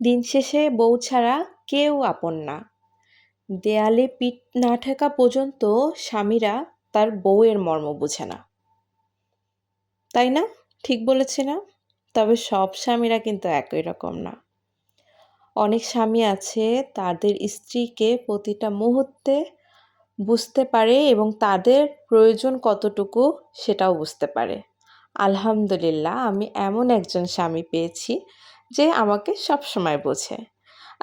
দিন শেষে বউ ছাড়া কেউ আপন না। দেয়ালে পিঠ না ঠেকা পর্যন্ত স্বামীরা তার বউয়ের মর্ম বোঝে না। তাই না? ঠিক বলেছি না? তবে সব স্বামীরা কিন্তু একই রকম না। অনেক স্বামী আছে তাদের স্ত্রীকে প্রতিটা মুহূর্তে বুঝতে পারে এবং তাদের প্রয়োজন কতটুকু সেটাও বুঝতে পারে। আলহামদুলিল্লাহ, আমি এমন একজন স্বামী পেয়েছি যে আমাকে সবসময় বোঝে।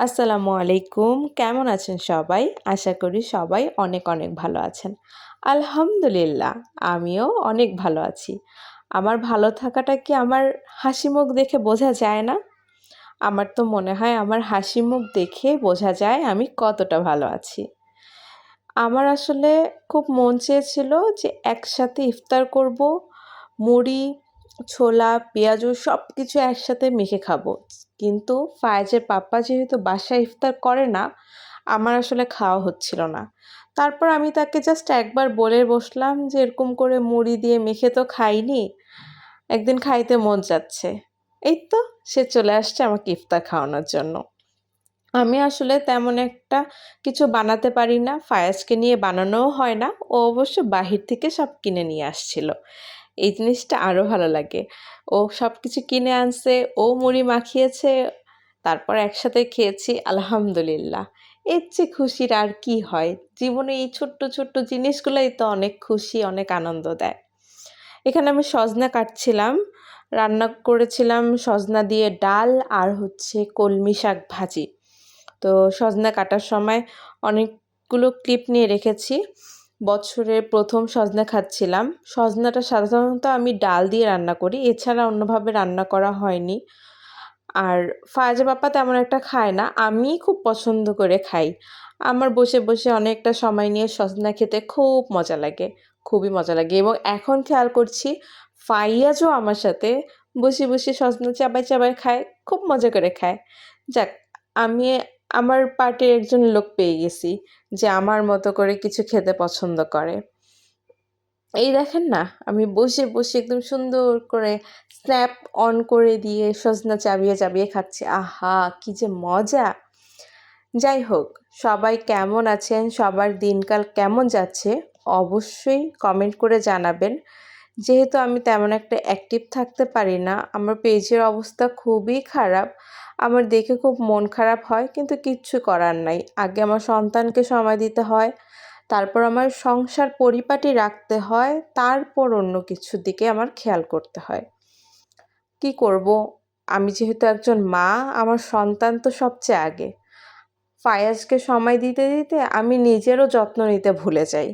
আসসালামু আলাইকুম, কেমন আছেন সবাই? আশা করি সবাই অনেক অনেক ভালো আছেন। আলহামদুলিল্লাহ, আমিও অনেক ভালো আছি। আমার ভালো থাকাটা কি আমার হাসি মুখ দেখে বোঝা যায় না? আমার তো মনে হয় আমার হাসি মুখ দেখে বোঝা যায় আমি কতটা ভালো আছি। আমার আসলে খুব মন চেয়েছিল যে একসাথে ইফতার করব, মুড়ি, ছোলা, পেঁয়াজু সব কিছু একসাথে মেখে খাবো। কিন্তু ফায়েজের পাপ্পা যেহেতু বাসায় ইফতার করে না, আমার আসলে খাওয়া হচ্ছিল না। তারপর আমি তাকে জাস্ট একবার বলে বসলাম যে এরকম করে মুড়ি দিয়ে মেখে তো খাইনি, একদিন খাইতে মন চাচ্ছে। এই তো সে চলে আসছে আমাকে ইফতার খাওয়ানোর জন্য। আমি আসলে তেমন একটা কিছু বানাতে পারি না, ফায়াজকে নিয়ে বানানোও হয় না। ও অবশ্য বাহির থেকে সব কিনে নিয়ে আসছিল। এই জিনিসটা আরও ভালো লাগে। ও সব কিছু কিনে আনছে, ও মুড়ি মাখিয়েছে, তারপর একসাথে খেয়েছি, আলহামদুলিল্লাহ। এর চেয়ে খুশির আর কি হয়? জীবনে এই ছোট্ট ছোট্ট জিনিসগুলোই তো অনেক খুশি, অনেক আনন্দ দেয়। এখানে আমি সজনা কাটছিলাম, রান্না করেছিলাম সজনা দিয়ে ডাল আর হচ্ছে কলমি শাক ভাজি। তো সজনা কাটার সময় অনেকগুলো ক্লিপ নিয়ে রেখেছি। বছরের প্রথম সজনা খাচ্ছিলাম। সজনাটা সাধারণত আমি ডাল দিয়ে রান্না করি, এছাড়া অন্যভাবে রান্না করা হয়নি। আর ফায়েজা পাপা তেমন একটা খায় না, আমিই খুব পছন্দ করে খাই। আমার বসে বসে অনেকটা সময় নিয়ে সজনা খেতে খুব মজা লাগে, খুবই মজা লাগে। এবং এখন খেয়াল করছি ফাইয়াজও আমার সাথে বসে বসে সজনা চাবায় চাবায় খায়, খুব মজা করে খায়। যাক, আমি আমার পার্টির একজন লোক পেয়ে গেছি যে আমার মতো করে কিছু খেতে পছন্দ করে। এই দেখেন না, আমি বসে বসে একদম সুন্দর করে স্ন্যাপ অন করে দিয়ে সজনা চাবিয়ে চাবিয়ে খাচ্ছি। আহা, কি যে মজা! যাই হোক, সবাই কেমন আছেন, সবার দিনকাল কেমন যাচ্ছে অবশ্যই কমেন্ট করে জানাবেন। যেহেতু আমি তেমন একটা অ্যাক্টিভ থাকতে পারি না, আমার পেজের অবস্থা খুবই খারাপ। আমার দেখে খুব মন খারাপ হয়, কিন্তু কিচ্ছু করার নাই। আগে আমার সন্তানকে সময় দিতে হয়, তারপর আমার সংসার পরিপাটি রাখতে হয়, তারপর অন্য কিছুর দিকে আমার খেয়াল করতে হয়। কি করব? আমি যেহেতু একজন মা, আমার সন্তান তো সবচেয়ে আগে। ফায়াজকে সময় দিতে দিতে আমি নিজেরও যত্ন নিতে ভুলে যাই।